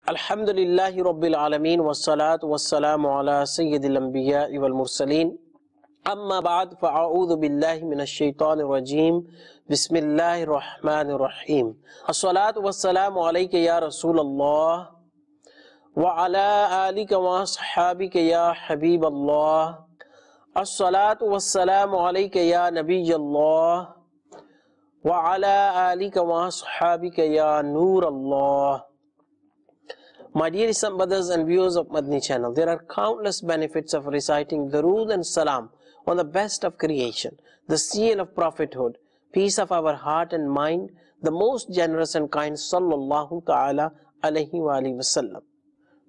Alhamdulillahi Rabbil Alameen wassalatu wassalamu ala sayyidil anbiya'i wal mursaleen. Amma ba'd, fa'a'udhu billahi minash shaitanir rajim. Bismillahir rahmanir rahim. As-salatu wassalamu alayka ya Rasulallah wa ala alika wa ashabika ya Habiballah. As-salatu wassalamu alayka ya Nabiyallah wa ala alika wa ashabika ya Nurallah. My dear Islam brothers and viewers of Madani Channel, there are countless benefits of reciting Durood and Salam on the best of creation, the seal of prophethood, peace of our heart and mind, the most generous and kind Sallallahu Ta'ala Alaihi Wasallam.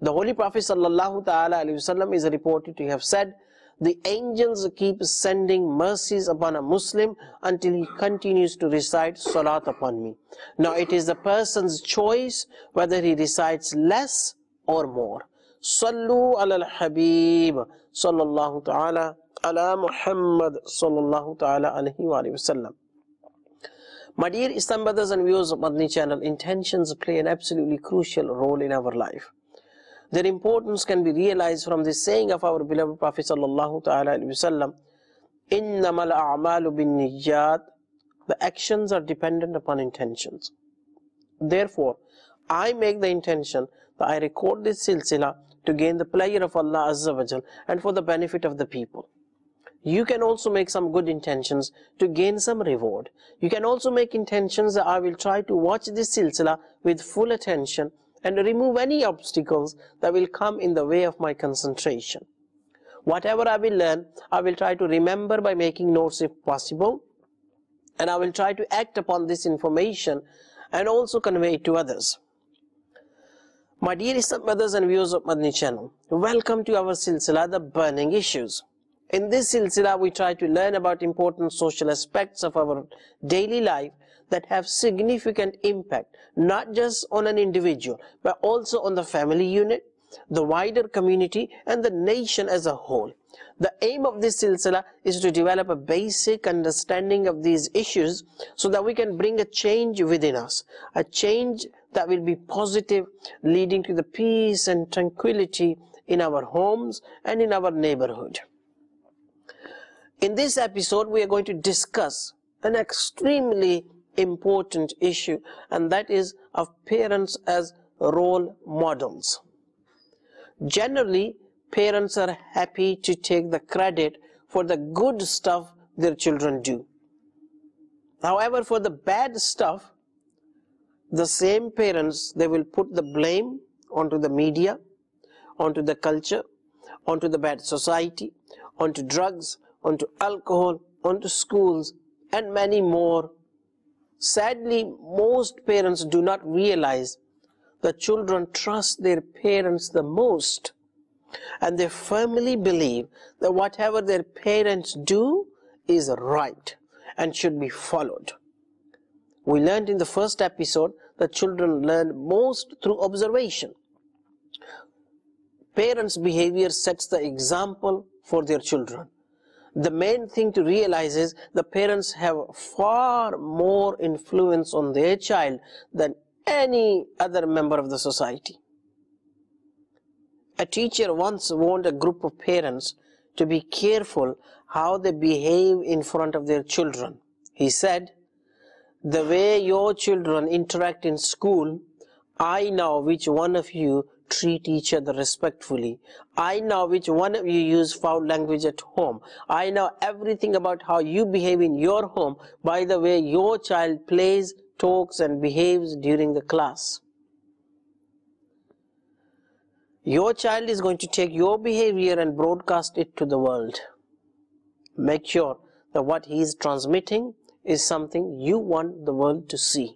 The Holy Prophet Sallallahu Ta'ala Alaihi Wasallam is reported to have said, "The angels keep sending mercies upon a Muslim until he continues to recite Salat upon me. Now it is the person's choice whether he recites less or more. Sallu ala al-Habib Sallallahu Ta'ala ala Muhammad Sallallahu Ta'ala Alaihi Wasallam." My dear Islam brothers and viewers of Madani Channel, intentions play an absolutely crucial role in our life. Their importance can be realized from the saying of our beloved Prophet Sallallahu Ta'ala Alaihi Wasallam, "Innamal a'malu bin niyyat." The actions are dependent upon intentions. Therefore, I make the intention that I record this silsila to gain the pleasure of Allah Azza wa Jal and for the benefit of the people. You can also make some good intentions to gain some reward. You can also make intentions that I will try to watch this silsila with full attention and remove any obstacles that will come in the way of my concentration. Whatever I will learn, I will try to remember by making notes if possible, and I will try to act upon this information and also convey it to others. My dear Islam brothers and viewers of Madani Channel, welcome to our silsila, The Burning Issues. In this silsila, we try to learn about important social aspects of our daily life that have significant impact, not just on an individual, but also on the family unit, the wider community, and the nation as a whole. The aim of this silsila is to develop a basic understanding of these issues so that we can bring a change within us, a change that will be positive, leading to the peace and tranquility in our homes and in our neighborhood. In this episode, we are going to discuss an extremely important issue, and that is of parents as role models. Generally, parents are happy to take the credit for the good stuff their children do. However, for the bad stuff, the same parents, they will put the blame onto the media, onto the culture, onto the bad society, onto drugs, onto alcohol, onto schools, and many more. Sadly, most parents do not realize that children trust their parents the most, and they firmly believe that whatever their parents do is right and should be followed. We learned in the first episode that children learn most through observation. Parents' behavior sets the example for their children. The main thing to realize is the parents have far more influence on their child than any other member of the society. A teacher once warned a group of parents to be careful how they behave in front of their children. He said, "The way your children interact in school, I know which one of you treat each other respectfully. I know which one of you use foul language at home. I know everything about how you behave in your home by the way your child plays, talks, and behaves during the class." Your child is going to take your behavior and broadcast it to the world. Make sure that what he is transmitting is something you want the world to see.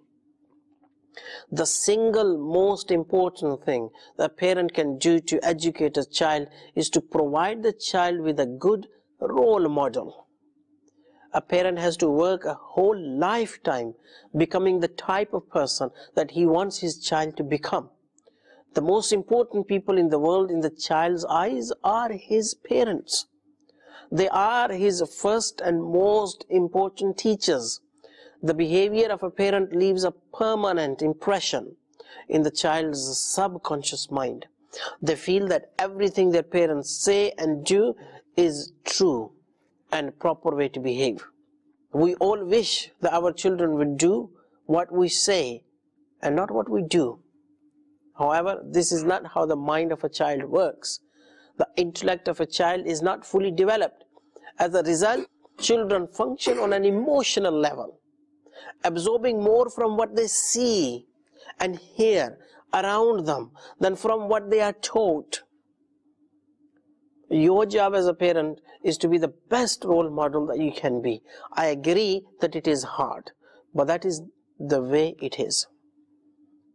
The single most important thing that a parent can do to educate a child is to provide the child with a good role model. A parent has to work a whole lifetime becoming the type of person that he wants his child to become. The most important people in the world in the child's eyes are his parents. They are his first and most important teachers. The behavior of a parent leaves a permanent impression. in the child's subconscious mind. They feel that everything their parents say and do is true and proper way to behave. We all wish that our children would do what we say and not what we do. However, this is not how the mind of a child works. The intellect of a child is not fully developed. As a result, children function on an emotional level, absorbing more from what they see and hear around them than from what they are taught. Your job as a parent is to be the best role model that you can be. I agree that it is hard, but that is the way it is.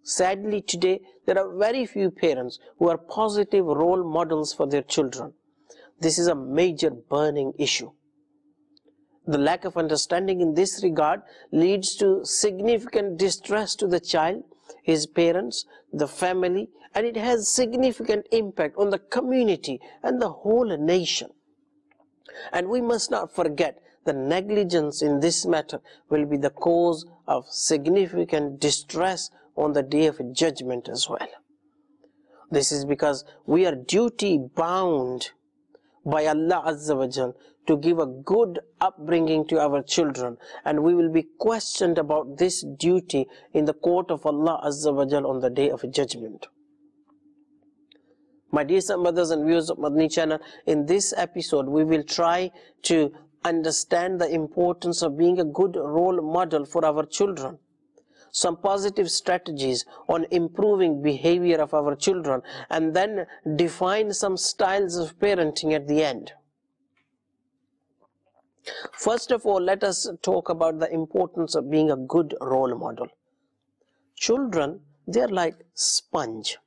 Sadly, today there are very few parents who are positive role models for their children. This is a major burning issue. The lack of understanding in this regard leads to significant distress to the child, his parents, the family, and it has significant impact on the community and the whole nation. And we must not forget that negligence in this matter will be the cause of significant distress on the day of judgment as well. This is because we are duty bound by Allah Azza wa Jal to give a good upbringing to our children, and we will be questioned about this duty in the court of Allah Azza wa Jal on the day of judgment. My dear mothers and viewers of Madani Channel, in this episode we will try to understand the importance of being a good role model for our children, some positive strategies on improving behavior of our children, and then define some styles of parenting at the end. First of all, let us talk about the importance of being a good role model. Children, they are like sponge.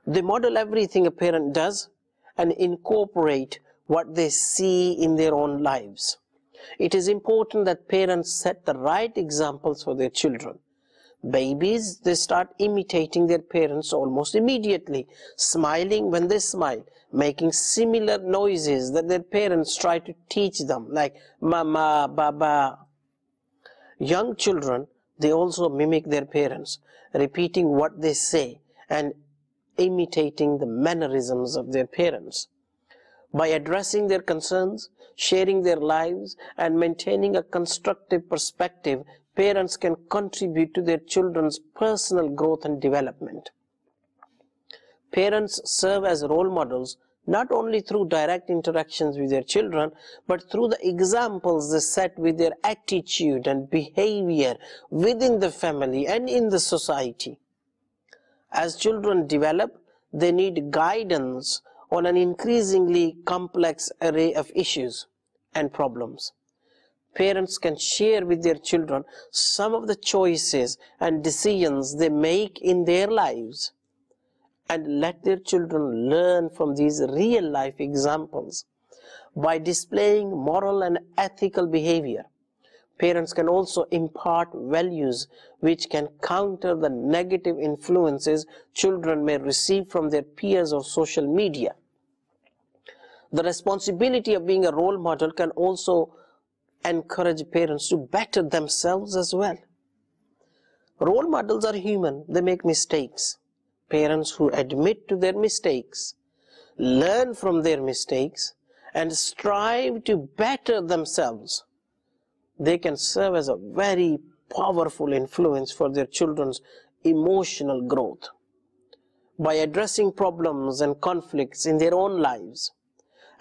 They model everything a parent does and incorporate what they see in their own lives. It is important that parents set the right examples for their children. Babies, they start imitating their parents almost immediately, smiling when they smile, making similar noises that their parents try to teach them, like mama, baba. Young children, they also mimic their parents, repeating what they say and imitating the mannerisms of their parents. By addressing their concerns, sharing their lives, and maintaining a constructive perspective, parents can contribute to their children's personal growth and development. Parents serve as role models not only through direct interactions with their children, but through the examples they set with their attitude and behavior within the family and in the society. As children develop, they need guidance on an increasingly complex array of issues and problems. Parents can share with their children some of the choices and decisions they make in their lives, and let their children learn from these real-life examples. By displaying moral and ethical behavior, parents can also impart values which can counter the negative influences children may receive from their peers or social media. The responsibility of being a role model can also encourage parents to better themselves as well. Role models are human, they make mistakes. Parents who admit to their mistakes, learn from their mistakes, and strive to better themselves, they can serve as a very powerful influence for their children's emotional growth. By addressing problems and conflicts in their own lives,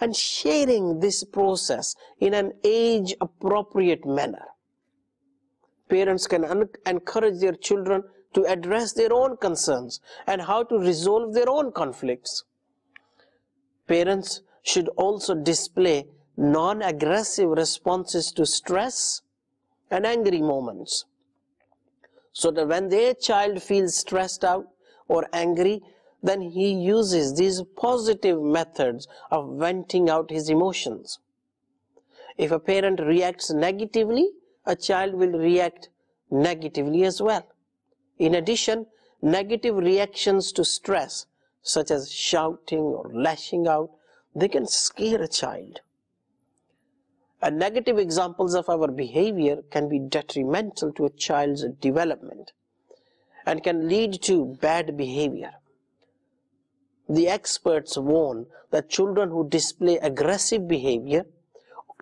and sharing this process in an age-appropriate manner, parents can encourage their children to address their own concerns and how to resolve their own conflicts. Parents should also display non-aggressive responses to stress and angry moments, so that when their child feels stressed out or angry, then he uses these positive methods of venting out his emotions. If a parent reacts negatively, a child will react negatively as well. In addition, negative reactions to stress, such as shouting or lashing out, they can scare a child. And negative examples of our behavior can be detrimental to a child's development. and can lead to bad behavior. The experts warn that children who display aggressive behavior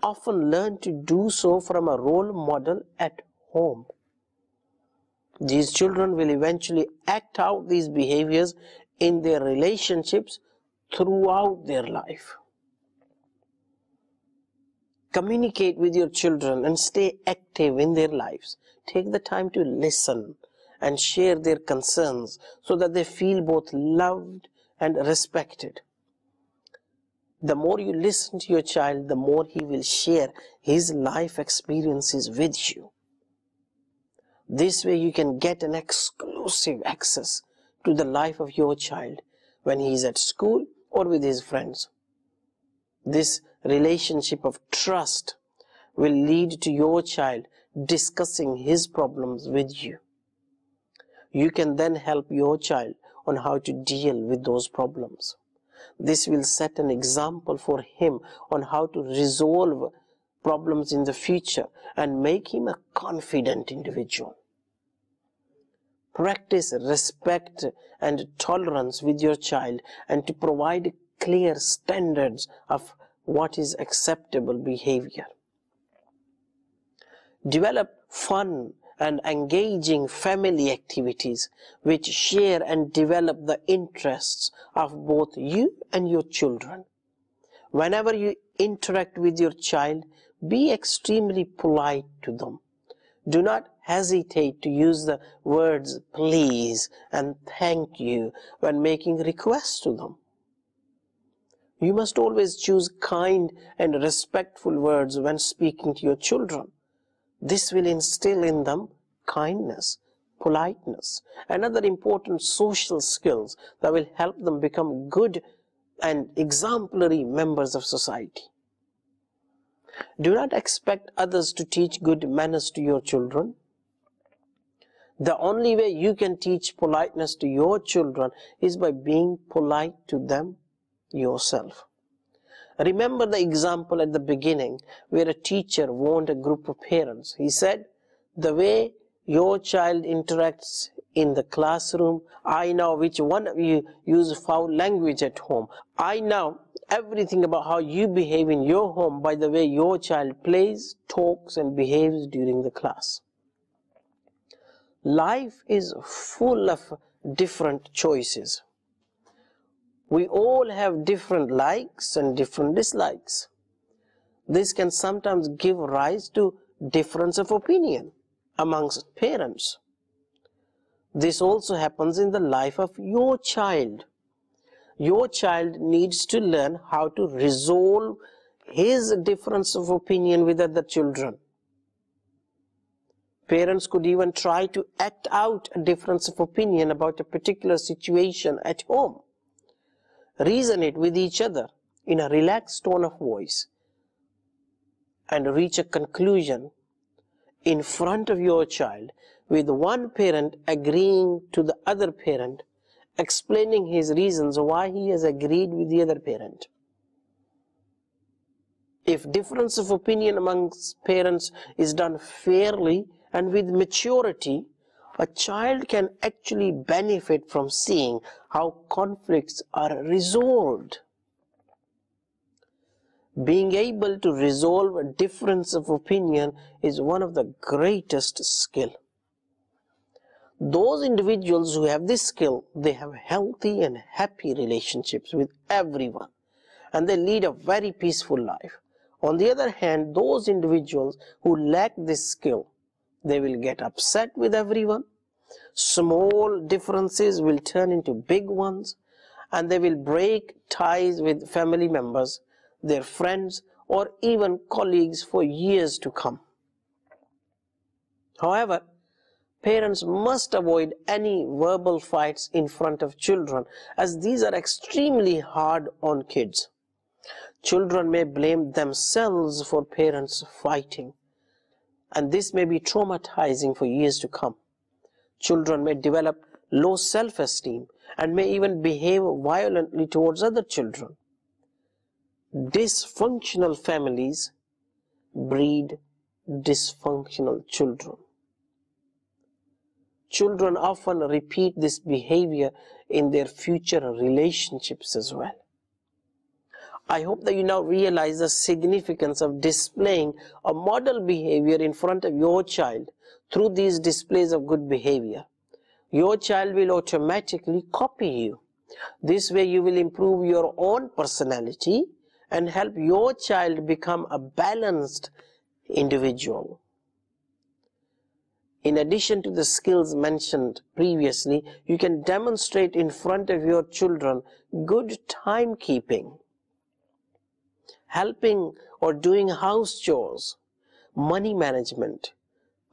often learn to do so from a role model at home. These children will eventually act out these behaviors in their relationships throughout their life. Communicate with your children and stay active in their lives. Take the time to listen and share their concerns so that they feel both loved and respected. The more you listen to your child, the more he will share his life experiences with you. This way you can get an exclusive access to the life of your child when he is at school or with his friends. This relationship of trust will lead to your child discussing his problems with you. You can then help your child on how to deal with those problems. This will set an example for him on how to resolve problems in the future and make him a confident individual. Practice respect and tolerance with your child and to provide clear standards of what is acceptable behavior. Develop fun and engaging family activities which share and develop the interests of both you and your children. Whenever you interact with your child, be extremely polite to them. Do not hesitate to use the words please and thank you when making requests to them. You must always choose kind and respectful words when speaking to your children. This will instill in them kindness, politeness, and other important social skills that will help them become good and exemplary members of society. Do not expect others to teach good manners to your children. The only way you can teach politeness to your children is by being polite to them yourself. Remember the example at the beginning where a teacher warned a group of parents. He said, the way your child interacts in the classroom, I know which one of you use foul language at home. I know everything about how you behave in your home by the way your child plays, talks, and behaves during the class. Life is full of different choices. We all have different likes and different dislikes. This can sometimes give rise to difference of opinion amongst parents. This also happens in the life of your child. Your child needs to learn how to resolve his difference of opinion with other children. Parents could even try to act out a difference of opinion about a particular situation at home. Reason it with each other in a relaxed tone of voice and reach a conclusion in front of your child with one parent agreeing to the other parent, explaining his reasons why he has agreed with the other parent. If difference of opinion amongst parents is done fairly and with maturity, a child can actually benefit from seeing how conflicts are resolved. Being able to resolve a difference of opinion is one of the greatest skills. Those individuals who have this skill, they have healthy and happy relationships with everyone, and they lead a very peaceful life. On the other hand, those individuals who lack this skill, they will get upset with everyone. Small differences will turn into big ones, and they will break ties with family members, their friends, or even colleagues for years to come. However, parents must avoid any verbal fights in front of children, as these are extremely hard on kids. Children may blame themselves for parents fighting, and this may be traumatizing for years to come. Children may develop low self-esteem and may even behave violently towards other children. Dysfunctional families breed dysfunctional children. children often repeat this behavior in their future relationships as well. I hope that you now realize the significance of displaying a model behavior in front of your child through these displays of good behavior. Your child will automatically copy you. This way you will improve your own personality and help your child become a balanced individual. In addition to the skills mentioned previously, you can demonstrate in front of your children good timekeeping, helping or doing house chores, money management,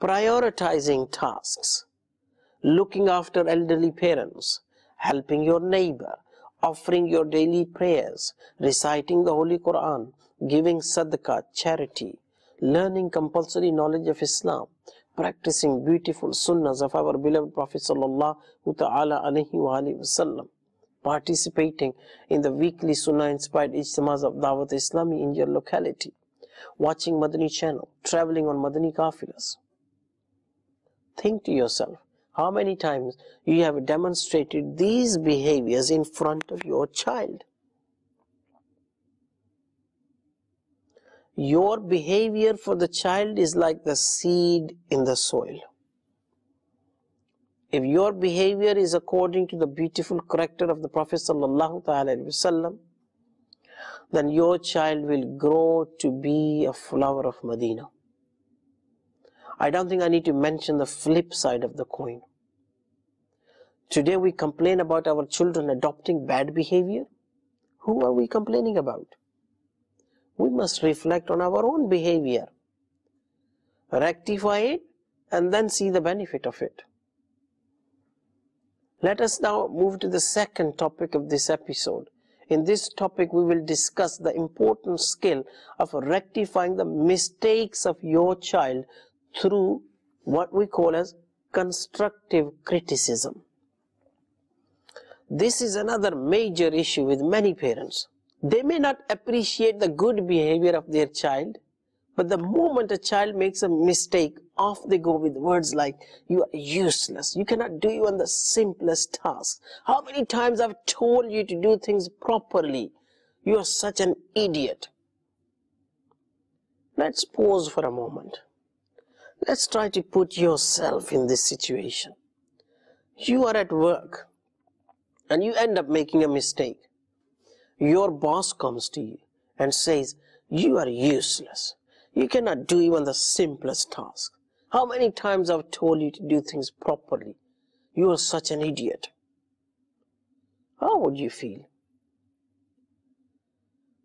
prioritizing tasks, looking after elderly parents, helping your neighbor, offering your daily prayers, reciting the Holy Quran, giving sadaqah, charity, learning compulsory knowledge of Islam, practicing beautiful sunnahs of our beloved Prophet sallallahu ta'ala alayhi wa alihi wasallam, participating in the weekly sunnah-inspired ijtimas of Dawat Islami in your locality, watching Madani Channel, traveling on Madani Kafilas. Think to yourself, how many times you have demonstrated these behaviors in front of your child? Your behavior for the child is like the seed in the soil. If your behavior is according to the beautiful character of the Prophet sallallahu alaihi wasallam, then your child will grow to be a flower of Medina. I don't think I need to mention the flip side of the coin. Today we complain about our children adopting bad behavior. Who are we complaining about? We must reflect on our own behavior, rectify it, and then see the benefit of it. Let us now move to the second topic of this episode. In this topic, we will discuss the important skill of rectifying the mistakes of your child through what we call as constructive criticism. This is another major issue with many parents. They may not appreciate the good behavior of their child, but the moment a child makes a mistake, off they go with words like, "You are useless, you cannot do even the simplest task. How many times I've told you to do things properly? You are such an idiot." Let's pause for a moment. Let's try to put yourself in this situation. You are at work and you end up making a mistake. Your boss comes to you and says, "You are useless. You cannot do even the simplest task. How many times I've told you to do things properly? You are such an idiot." How would you feel?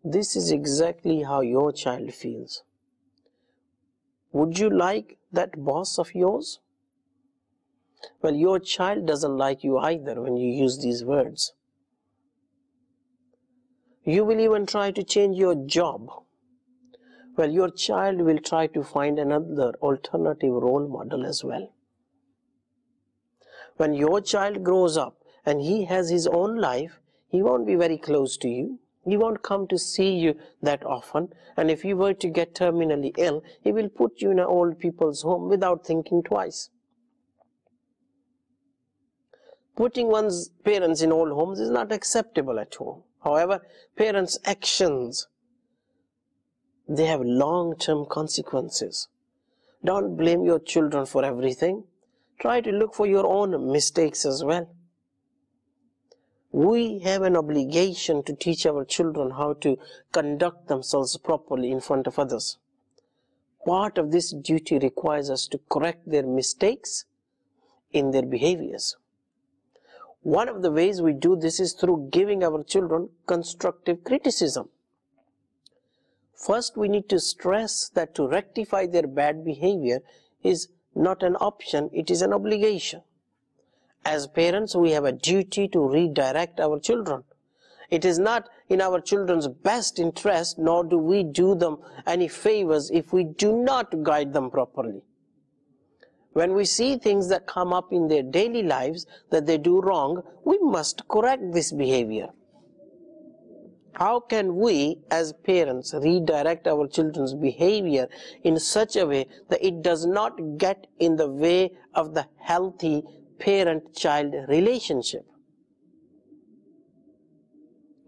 This is exactly how your child feels. Would you like that boss of yours? Well, your child doesn't like you either when you use these words. You will even try to change your job. Well, your child will try to find another alternative role model as well. When your child grows up and he has his own life, he won't be very close to you. He won't come to see you that often. And if you were to get terminally ill, he will put you in an old people's home without thinking twice. Putting one's parents in old homes is not acceptable at all. However, parents' actions, they have long-term consequences. Don't blame your children for everything. Try to look for your own mistakes as well. We have an obligation to teach our children how to conduct themselves properly in front of others. Part of this duty requires us to correct their mistakes in their behaviors. One of the ways we do this is through giving our children constructive criticism. First, we need to stress that to rectify their bad behavior is not an option, it is an obligation. As parents, we have a duty to redirect our children. It is not in our children's best interest, nor do we do them any favors if we do not guide them properly. When we see things that come up in their daily lives that they do wrong, we must correct this behavior. How can we as parents redirect our children's behavior in such a way that it does not get in the way of the healthy parent-child relationship?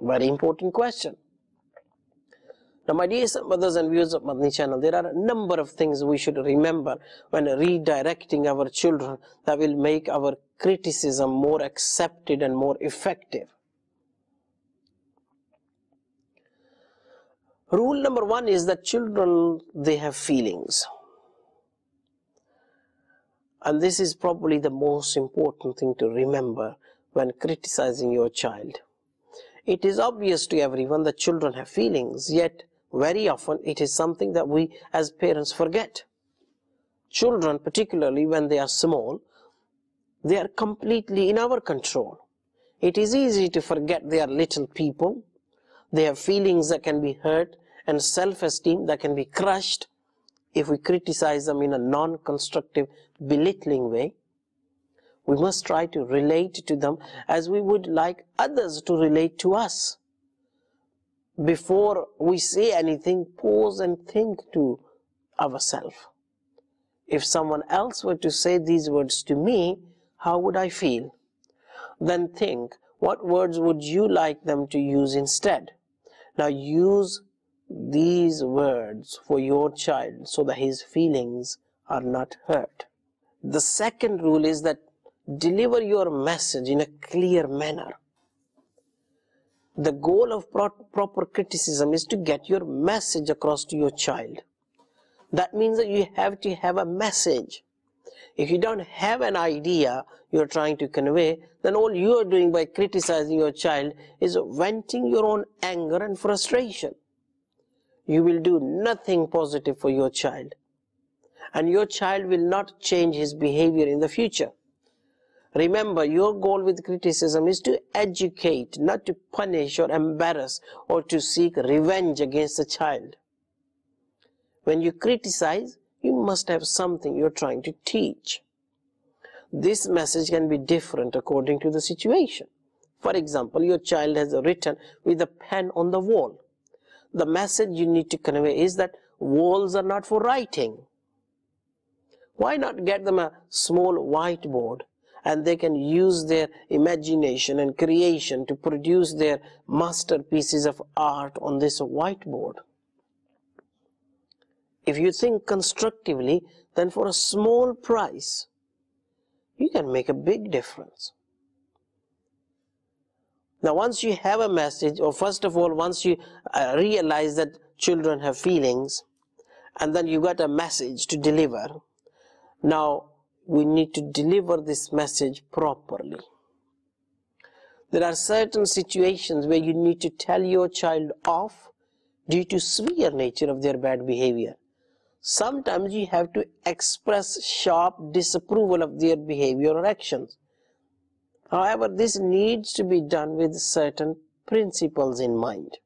Very important question. Now, my dear brothers and viewers of Madani Channel, there are a number of things we should remember when redirecting our children that will make our criticism more accepted and more effective. Rule number one is that children, they have feelings. And this is probably the most important thing to remember when criticizing your child. It is obvious to everyone that children have feelings, yet very often it is something that we as parents forget. Children, particularly when they are small, they are completely in our control. It is easy to forget they are little people. They have feelings that can be hurt and self-esteem that can be crushed if we criticize them in a non-constructive, belittling way. We must try to relate to them as we would like others to relate to us. Before we say anything, pause and think to ourselves. If someone else were to say these words to me, how would I feel? Then think, what words would you like them to use instead? Now use these words for your child so that his feelings are not hurt. The second rule is that deliver your message in a clear manner. The goal of proper criticism is to get your message across to your child. That means that you have to have a message. If you don't have an idea you're trying to convey, then all you are doing by criticizing your child is venting your own anger and frustration. You will do nothing positive for your child, and your child will not change his behavior in the future. Remember, your goal with criticism is to educate, not to punish or embarrass or to seek revenge against the child. When you criticize, you must have something you're trying to teach. This message can be different according to the situation. For example, your child has written with a pen on the wall. The message you need to convey is that walls are not for writing. Why not get them a small whiteboard, and they can use their imagination and creation to produce their masterpieces of art on this whiteboard? If you think constructively, then for a small price, you can make a big difference. Now, once you have a message, or first of all, once you realize that children have feelings, and then you got a message to deliver, now we need to deliver this message properly. There are certain situations where you need to tell your child off due to severe nature of their bad behavior. Sometimes you have to express sharp disapproval of their behavior or actions. However, this needs to be done with certain principles in mind.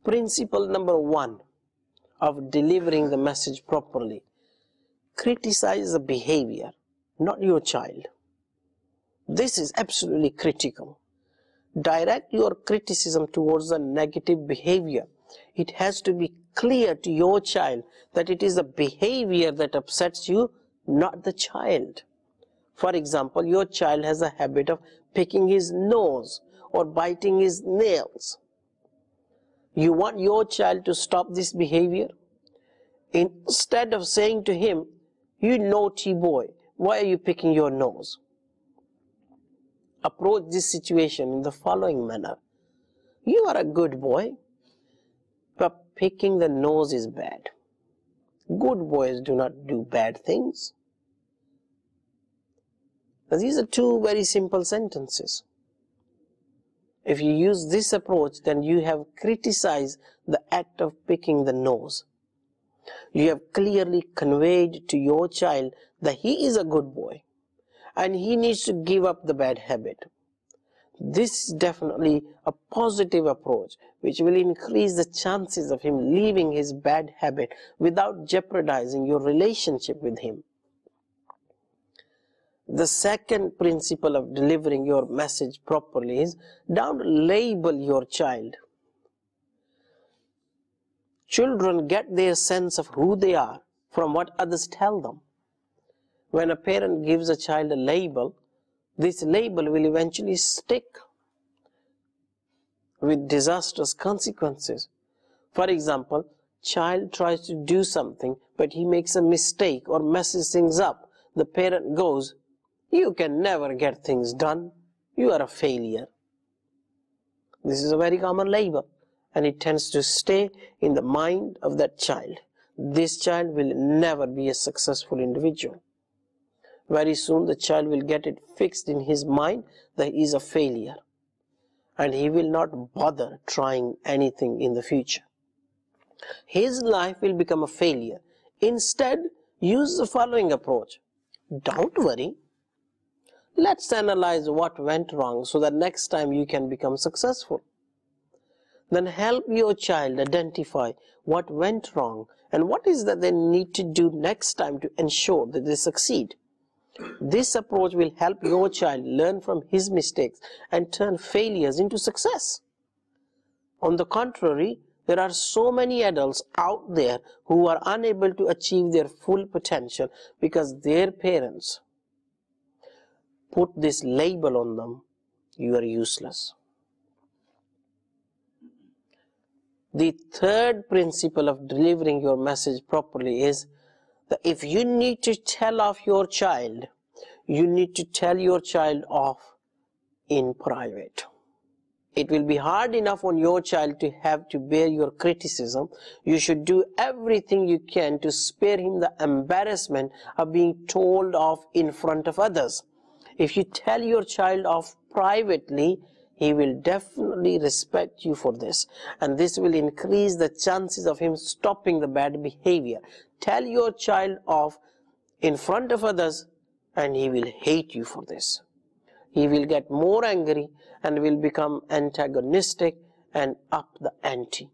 Principle number one of delivering the message properly: criticize the behavior, not your child. This is absolutely critical. Direct your criticism towards the negative behavior. It has to be clear to your child that it is the behavior that upsets you, not the child. For example, your child has a habit of picking his nose or biting his nails. You want your child to stop this behavior? Instead of saying to him, "You naughty boy, why are you picking your nose?" Approach this situation in the following manner: "You are a good boy, but picking the nose is bad. Good boys do not do bad things." Now, these are two very simple sentences. If you use this approach, then you have criticized the act of picking the nose. You have clearly conveyed to your child that he is a good boy and he needs to give up the bad habit. This is definitely a positive approach which will increase the chances of him leaving his bad habit without jeopardizing your relationship with him. The second principle of delivering your message properly is don't label your child. Children get their sense of who they are from what others tell them. When a parent gives a child a label, this label will eventually stick with disastrous consequences. For example, child tries to do something, but he makes a mistake or messes things up. The parent goes, "You can never get things done. You are a failure." This is a very common label, and it tends to stay in the mind of that child. This child will never be a successful individual. Very soon the child will get it fixed in his mind that he is a failure, and he will not bother trying anything in the future. His life will become a failure. Instead, use the following approach. Don't worry. Let's analyze what went wrong so that next time you can become successful. Then help your child identify what went wrong and what is that they need to do next time to ensure that they succeed. This approach will help your child learn from his mistakes and turn failures into success. On the contrary, there are so many adults out there who are unable to achieve their full potential because their parents put this label on them: "You are useless." The third principle of delivering your message properly is that if you need to tell off your child, you need to tell your child off in private. It will be hard enough on your child to have to bear your criticism. You should do everything you can to spare him the embarrassment of being told off in front of others. If you tell your child off privately, he will definitely respect you for this, and this will increase the chances of him stopping the bad behavior. Tell your child off in front of others, and he will hate you for this. He will get more angry and will become antagonistic and up the ante.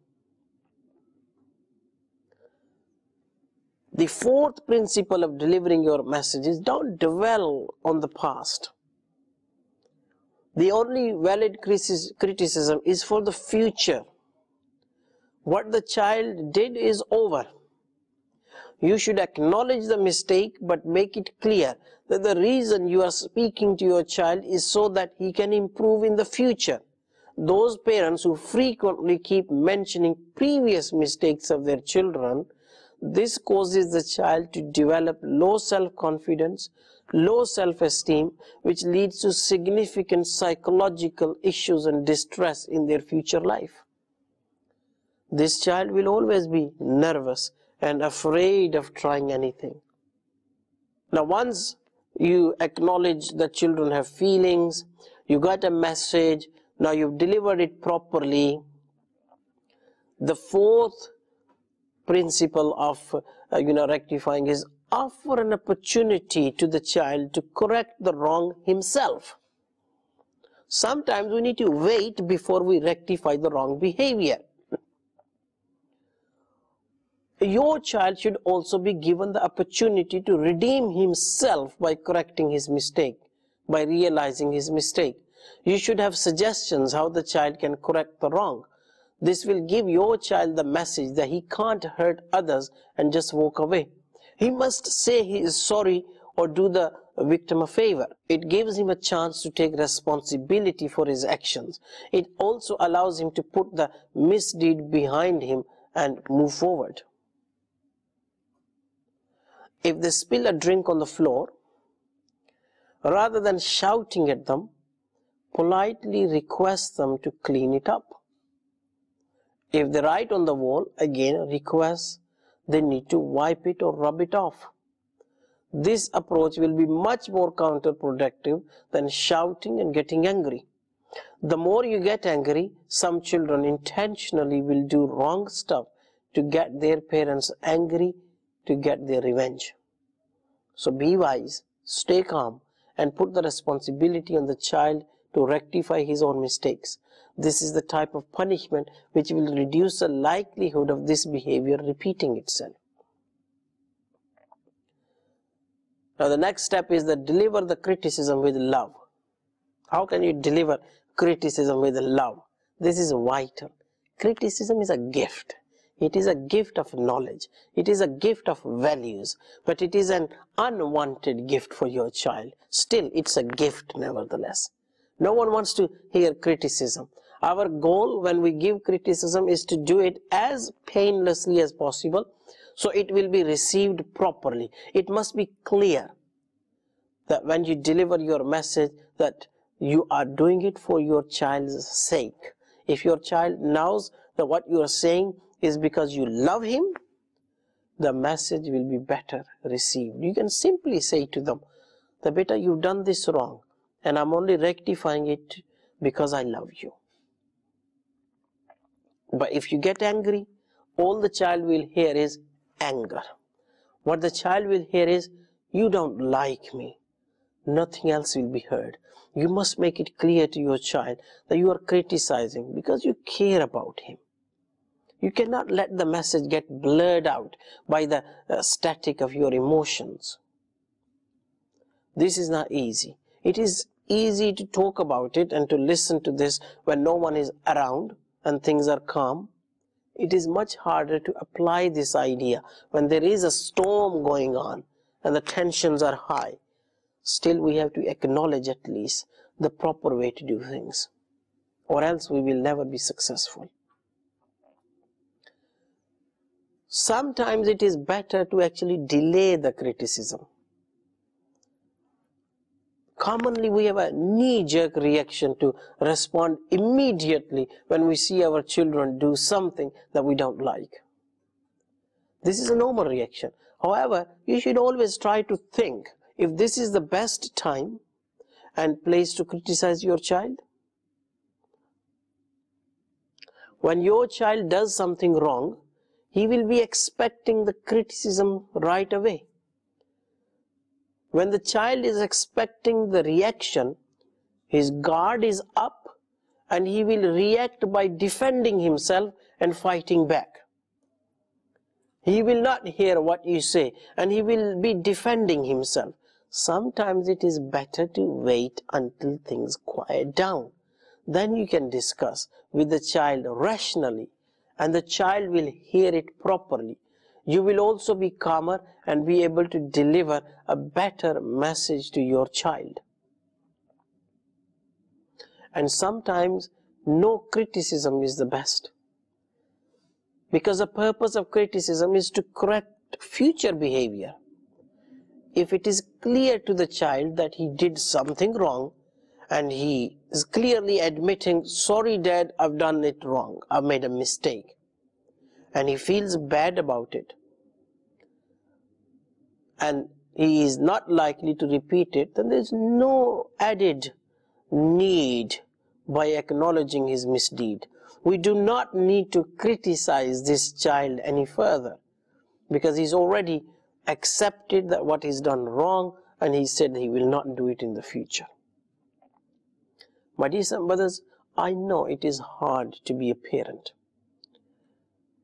The fourth principle of delivering your message is don't dwell on the past. The only valid criticism is for the future. What the child did is over. You should acknowledge the mistake, but make it clear that the reason you are speaking to your child is so that he can improve in the future. Those parents who frequently keep mentioning previous mistakes of their children, this causes the child to develop low self-confidence, low self-esteem, which leads to significant psychological issues and distress in their future life. This child will always be nervous and afraid of trying anything. Now, once you acknowledge that children have feelings, you got a message, now you've delivered it properly, the fourth principle of rectifying is offer an opportunity to the child to correct the wrong himself. Sometimes we need to wait before we rectify the wrong behavior. Your child should also be given the opportunity to redeem himself by correcting his mistake, by realizing his mistake. You should have suggestions how the child can correct the wrong. This will give your child the message that he can't hurt others and just walk away. He must say he is sorry or do the victim a favor. It gives him a chance to take responsibility for his actions. It also allows him to put the misdeed behind him and move forward. If they spill a drink on the floor, rather than shouting at them, politely request them to clean it up. If they write on the wall, again request they need to wipe it or rub it off. This approach will be much more counterproductive than shouting and getting angry. The more you get angry, some children intentionally will do wrong stuff to get their parents angry, to get their revenge. So be wise, stay calm, and put the responsibility on the child to rectify his own mistakes. This is the type of punishment which will reduce the likelihood of this behavior repeating itself. Now the next step is that deliver the criticism with love. How can you deliver criticism with love? This is vital. Criticism is a gift. It is a gift of knowledge. It is a gift of values. But it is an unwanted gift for your child. Still, it's a gift nevertheless. No one wants to hear criticism. Our goal when we give criticism is to do it as painlessly as possible, so it will be received properly. It must be clear that when you deliver your message, that you are doing it for your child's sake. If your child knows that what you are saying is because you love him, the message will be better received. You can simply say to them, that beta, you've done this wrong, and I'm only rectifying it because I love you. But if you get angry, all the child will hear is anger. What the child will hear is, you don't like me. Nothing else will be heard. You must make it clear to your child that you are criticizing because you care about him. You cannot let the message get blurred out by the static of your emotions. This is not easy. It is easy to talk about it and to listen to this when no one is around and things are calm. It is much harder to apply this idea when there is a storm going on and the tensions are high. Still, we have to acknowledge at least the proper way to do things, or else we will never be successful. Sometimes it is better to actually delay the criticism. Commonly, we have a knee-jerk reaction to respond immediately when we see our children do something that we don't like. This is a normal reaction. However, you should always try to think if this is the best time and place to criticize your child. When your child does something wrong, he will be expecting the criticism right away. When the child is expecting the reaction, his guard is up and he will react by defending himself and fighting back. He will not hear what you say and he will be defending himself. Sometimes it is better to wait until things quiet down. Then you can discuss with the child rationally and the child will hear it properly. You will also be calmer and be able to deliver a better message to your child. And sometimes no criticism is the best, because the purpose of criticism is to correct future behavior. If it is clear to the child that he did something wrong and he is clearly admitting, sorry dad, I've done it wrong, I've made a mistake, and he feels bad about it, and he is not likely to repeat it, then there is no added need by acknowledging his misdeed. We do not need to criticize this child any further, because he's already accepted that what he's done wrong and he said he will not do it in the future. My dear brothers, I know it is hard to be a parent,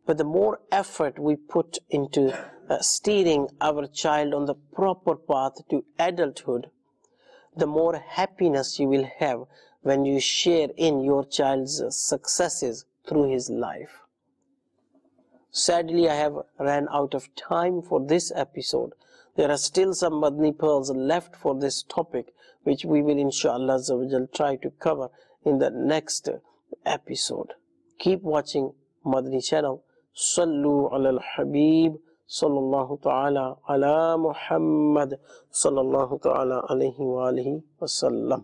but the more effort we put into steering our child on the proper path to adulthood, the more happiness you will have when you share in your child's successes through his life. Sadly, I have ran out of time for this episode. There are still some Madani pearls left for this topic, which we will inshallah try to cover in the next episode. Keep watching Madani Channel. Sallu ala al-Habib sallallahu ta'ala ala Muhammad sallallahu ta'ala alayhi wa alihi wa sallam.